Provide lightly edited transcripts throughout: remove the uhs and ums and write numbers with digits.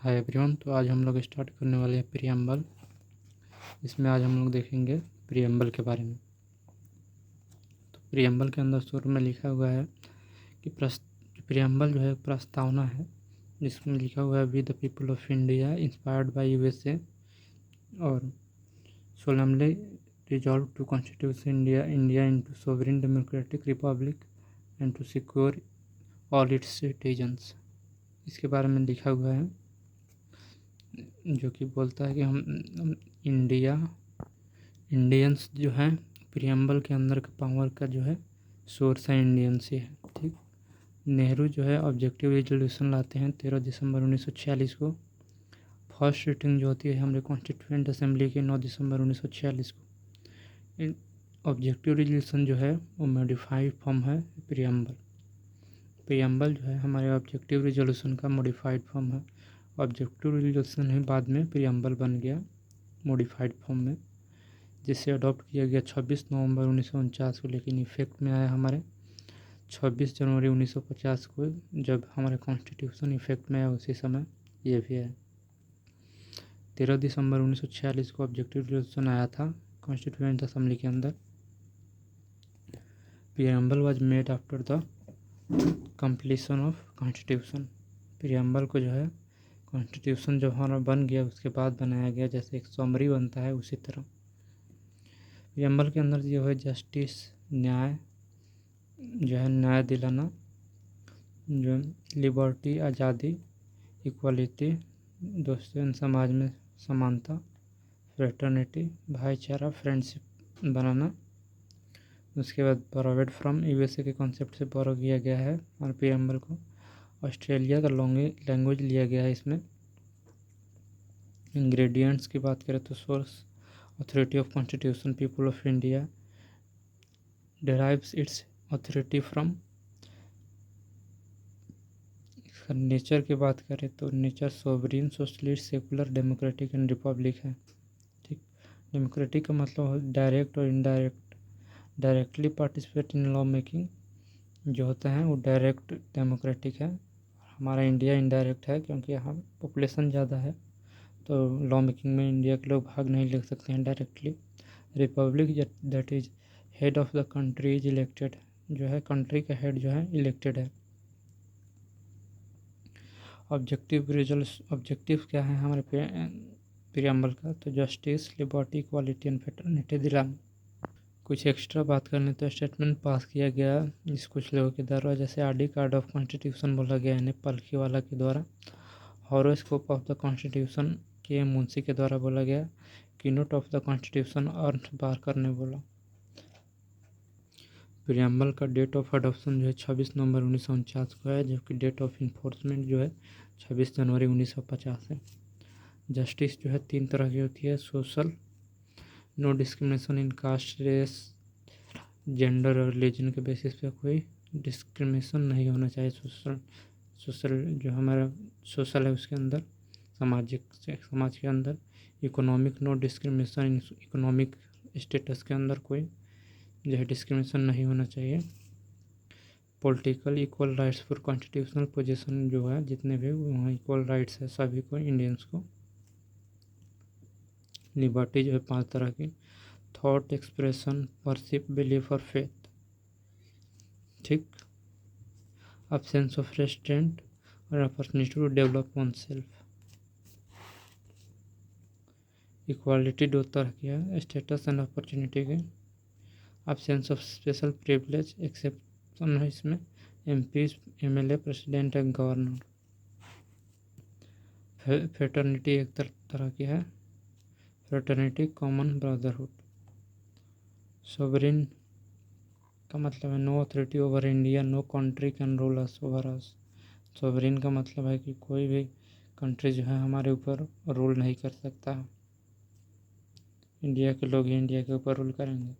Hi everyone. तो आज हम लोग स्टार्ट करने वाले हैं प्रियम्बल। इसमें आज हम लोग देखेंगे प्रियम्बल के बारे में। तो प्रियम्बल के अंदर शुरू में लिखा हुआ है कि प्रियम्बल जो है प्रस्तावना है, जिसमें लिखा हुआ है we the people of India inspired by USA और solemnly resolve to constitute India into sovereign democratic republic and to secure all its citizens. इसके बारे में लिखा हुआ है, जो कि बोलता है कि हम इंडियंस जो हैं, प्रियम्बल के अंदर का पावर का जो है सोर्स है इंडियंस ही है। ठीक। नेहरू जो है ऑब्जेक्टिव रेजोल्यूशन लाते हैं 13 दिसंबर 1946 को। फर्स्ट रीडिंग जो होती है हमारे कॉन्स्टिट्यूएंट असेंबली के 9 दिसंबर 1946 को। ऑब्जेक्टिव रेजोल्यूशन जो है वो मॉडिफाइड फॉर्म है प्रियम्बल। प्रियम्बल जो है हमारे ऑब्जेक्टिव रेजोल्यूशन का मॉडिफाइड फॉर्म है। ऑब्जेक्टिव रेजोल्यूशन ही बाद में प्रियम्बल बन गया मॉडिफाइड फॉर्म में, जिसे अडॉप्ट किया गया 26 नवंबर 1949 को, लेकिन इफेक्ट में आया हमारे 26 जनवरी 1950 को, जब हमारे कॉन्स्टिट्यूशन इफेक्ट में आया उसी समय ये भी है। 13 दिसंबर 1946 को ऑब्जेक्टिव रेजोल्यूशन आया था कॉन्स्टिट्यूएंट असेंबली के अंदर। Preamble was made after the completion of constitution. Preamble को जो है कॉन्स्टिट्यूशन जब हमारा बन गया उसके बाद बनाया गया, जैसे एक समरी बनता है उसी तरह। प्रियम्बल के अंदर जो है जस्टिस, न्याय जो है, न्याय दिलाना, जो लिबर्टी आज़ादी, इक्वलिटी दोस्तों समाज में समानता, फ्रेटर्निटी भाईचारा फ्रेंडशिप बनाना। उसके बाद बोरोवेड फ्रॉम यूएसए के कॉन्सेप्ट से बोरो किया गया है और प्रियम्बल को ऑस्ट्रेलिया का लैंग्वेज लिया गया है इसमें। इंग्रेडिएंट्स की बात करें तो source authority of constitution, people of India derives its authority from। Nature की बात करें तो nature sovereign, socialist, secular, democratic and Republic है। ठीक। डेमोक्रेटिक का मतलब डायरेक्ट और indirect. Directly participate in law making जो होता है वो डायरेक्ट डेमोक्रेटिक है। हमारा इंडिया इनडायरेक्ट है, क्योंकि यहाँ पॉपुलेशन ज़्यादा है, तो लॉ मेकिंग में इंडिया के लोग भाग नहीं ले सकते हैं directly. Republic that is head of the country is elected, जो है कंट्री का हेड जो है इलेक्टेड है। ऑब्जेक्टिव क्या है हमारे प्रियम्बल का, तो justice, liberty, equality and fraternity दिलाना। कुछ एक्स्ट्रा बात करने तो स्टेटमेंट पास किया गया जिस कुछ लोगों के द्वारा, जैसे आरडी कार्ड ऑफ कॉन्स्टिट्यूशन बोला गया है पलखीवाला के द्वारा। हॉरोस्कोप ऑफ द कॉन्स्टिट्यूशन के मुंशी के द्वारा बोला गया। Keynote of the constitution earth Barker ने बोला। प्रियम्बल का डेट ऑफ अडॉप्शन जो है 26 नवंबर 1949 को है, जबकि डेट ऑफ इन्फोर्समेंट जो है 26 जनवरी 1950 है। जस्टिस जो है 3 तरह की होती है। Social, no discrimination in caste, race, gender और रिलीजन के बेसिस पे कोई डिस्क्रिमिनेशन नहीं होना चाहिए। सोशल जो हमारा सोशल है उसके अंदर, समाज के अंदर। Economic, no discrimination in economic status के अंदर कोई जो है डिस्क्रिमिनेशन नहीं होना चाहिए। Political, equal rights for constitutional position जो है, जितने भी वहाँ इक्वल राइट्स है सभी को, इंडियंस को। लिबर्टी जो है 5 तरह की। थॉट, एक्सप्रेशन, वर्शिप, बिलीफ और फेथ। ठीक। absence ऑफ रेस्ट्रेंट और opportunity to develop oneself. Equality 2 तरह की है, स्टेटस एंड अपॉर्चुनिटी के। absence of special privilege, exception है इसमें MP, MLA, president and governor. Fraternity एक तरह की है, फ्रेटर्निटी कॉमन ब्रदरहुड। सोवरेन का मतलब है no authority over India, no country can rule us over us. Sovereign का मतलब है कि कोई भी कंट्री जो है हमारे ऊपर रूल नहीं कर सकता, इंडिया के लोग ही इंडिया के ऊपर रूल करेंगे।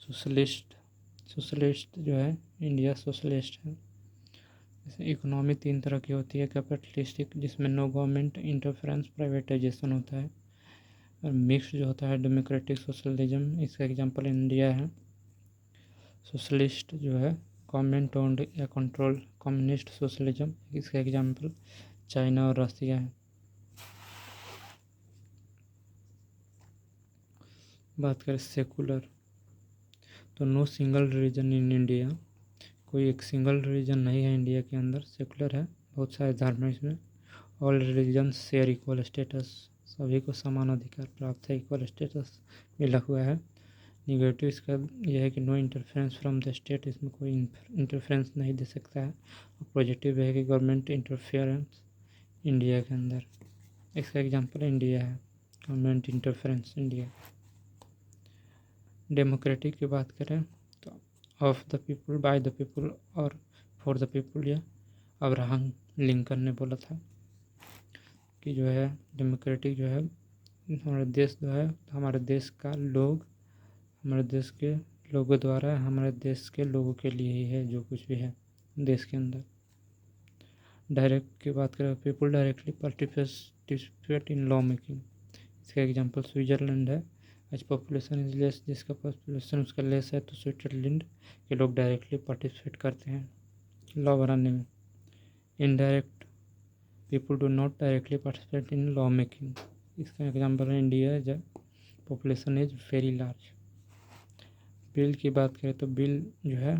सोशलिस्ट जो है, इंडिया सोशलिस्ट है। जैसे इकोनॉमी 3 तरह की होती है। कैपिटलिस्टिक, जिसमें नो गवर्नमेंट इंटरफेरेंस, प्राइवेटाइजेशन होता है। और मिक्स जो होता है डेमोक्रेटिक सोशलिज्म, इसका एग्जांपल इंडिया है। सोशलिस्ट जो है गवर्नमेंट ओन्ड या कंट्रोल, कम्युनिस्ट सोशलिज्म, इसका एग्जांपल चाइना और रसिया है। बात करें सेकुलर, तो no single religion in India, कोई एक सिंगल रिलीजन नहीं है इंडिया के अंदर, सेकुलर है, बहुत सारे धर्म है इसमें। All religion share equal status, सभी को समान अधिकार प्राप्त है, इक्वल स्टेटस मिला हुआ है। निगेटिव इसका यह है कि no interference from the state, इसमें कोई इंटरफेरेंस नहीं दे सकता है। और पॉजिटिव है कि गवर्नमेंट इंटरफेरेंस इंडिया के अंदर, इसका एग्जांपल इंडिया है, गवर्नमेंट इंटरफेरेंस इंडिया। डेमोक्रेटिक की बात करें तो of the people, by the people और फॉर द पीपल, यह अब्राहम लिंकन ने बोला था कि जो है डेमोक्रेटिक जो है हमारे देश जो है, हमारे देश का लोग, हमारे देश के लोगों द्वारा, हमारे देश के लोगों के लिए ही है जो कुछ भी है देश के अंदर। डायरेक्ट की बात करें, people directly participate in law making, इसका एग्जांपल स्विट्जरलैंड है। एज पॉपुलेशन इज लेस, जिसका पॉपुलेशन उसका लेस है तो स्विट्जरलैंड के लोग डायरेक्टली पार्टिसिपेट करते हैं लॉ बनाने में। Indirect, people do not directly participate in law making, इसका एग्जांपल है इंडिया जब population is very large. Bill की बात करें तो बिल जो है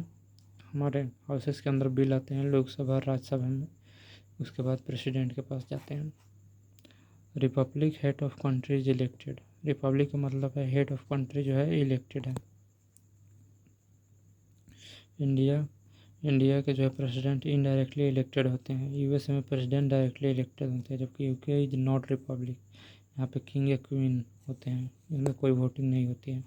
हमारे हाउसेस के अंदर बिल आते हैं, लोकसभा राज्यसभा में, उसके बाद प्रेसिडेंट के पास जाते हैं। Republic, head of country is elected, Republic का मतलब है हेड ऑफ कंट्री जो है इलेक्टेड है। इंडिया के जो है प्रेसिडेंट इनडायरेक्टली इलेक्टेड होते हैं। यूएस में प्रेसिडेंट डायरेक्टली इलेक्टेड होते हैं, जबकि यूके इज नॉट रिपब्लिक, यहाँ पे किंग या क्वीन होते हैं, इनमें कोई वोटिंग नहीं होती है।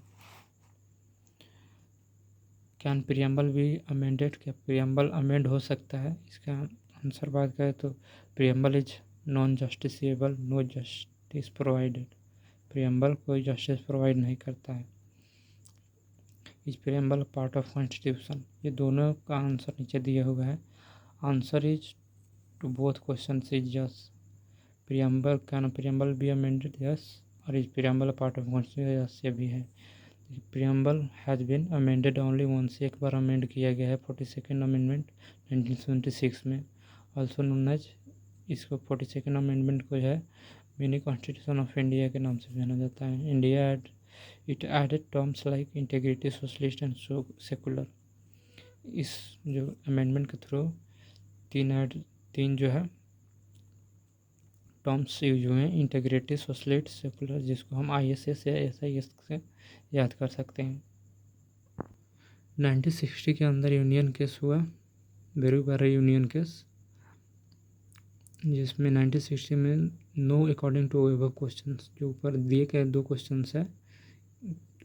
कैन प्रियम्बल भी अमेंडेड, क्या प्रियम्बल अमेंड हो सकता है? इसका आंसर बात करें तो preamble is non justiciable, no justice provided, preamble कोई जस्टिस प्रोवाइड नहीं करता है। Is preamble part of constitution, ये दोनों का आंसर नीचे दिया हुआ है। Answer is to both question is yes. Preamble, can preamble be amended? Yes. और is preamble part of constitution? Yes, ये भी है। Preamble has been amended only once, एक बार अमेंड किया गया है 42nd अमेंडमेंट 1976 में, ऑल्सो नोन एज, इसको 42nd अमेंडमेंट को जो है मिनी कॉन्स्टिट्यूशन ऑफ इंडिया के नाम से जाना जाता है। India it added terms like integrity, socialist and secular, इस जो अमेंडमेंट के थ्रू तीन जो है टर्म्स यूज हुए हैं, इंटीग्रिटी, सोशलिस्ट, सेकुलर, जिसको हम ISS या SIS से याद कर सकते हैं। 1960 के अंदर यूनियन केस हुआ, बेरूबारा यूनियन केस, जिसमें 1960 में no according to above questions, जो ऊपर दिए गए 2 क्वेश्चंस है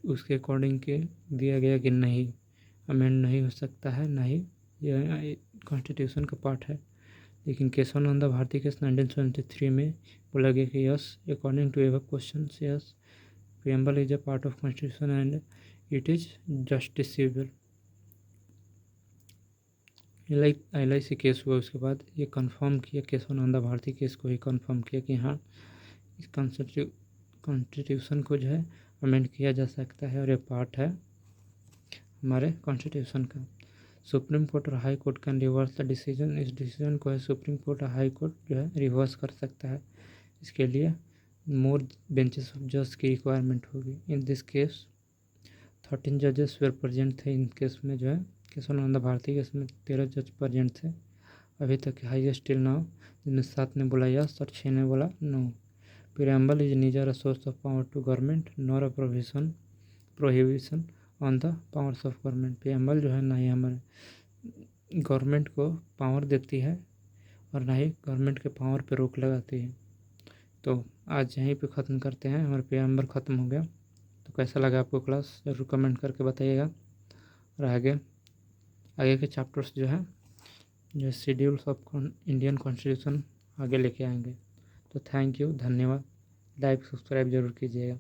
उसके अकॉर्डिंग के दिया गया कि नहीं, अमेंड नहीं हो सकता है, नहीं यह कॉन्स्टिट्यूशन का पार्ट है। लेकिन केशवानंद भारती केस 1973 में बोला गया कि yes, according to above questions, yes preamble is a part of constitution and it is justiciable. LIC case हुआ, उसके बाद ये कंफर्म किया, केशवानंद भारती केस को ही कंफर्म किया कि हाँ इस कॉन्स्टिट्यूशन को जो है अमेंड किया जा सकता है और ये पार्ट है हमारे कॉन्स्टिट्यूशन का। सुप्रीम कोर्ट और high court can reverse the decision, इस डिसीजन को है सुप्रीम कोर्ट और हाई कोर्ट जो है रिवर्स कर सकता है। इसके लिए मोर बेंचेस ऑफ जज की रिक्वायरमेंट होगी। इन दिस केस 13 जजेस वेर प्रेजेंट थे, इन केस में जो है केशवानंद भारती केस में 13 जज प्रेजेंट थे अभी तक, हाईएस्ट टिल नाउ, जिनमें 7 ने बोला यस और 6 ने बोला no. Preamble is neither a source of power to government nor a prohibition on the powers of government, preamble जो है ना ही हमारे गवर्नमेंट को पावर देती है और ना ही गवर्नमेंट के पावर पे रोक लगाती है। तो आज यहीं पे ख़त्म करते हैं, हमारा प्रियम्बल ख़त्म हो गया। तो कैसा लगा आपको क्लास, ज़रूर कमेंट करके बताइएगा। और आगे के चैप्टर्स जो शेड्यूल्स ऑफ इंडियन कॉन्स्टिट्यूशन आगे लेके आएंगे। तो थैंक यू, धन्यवाद, लाइक सब्सक्राइब जरूर कीजिएगा।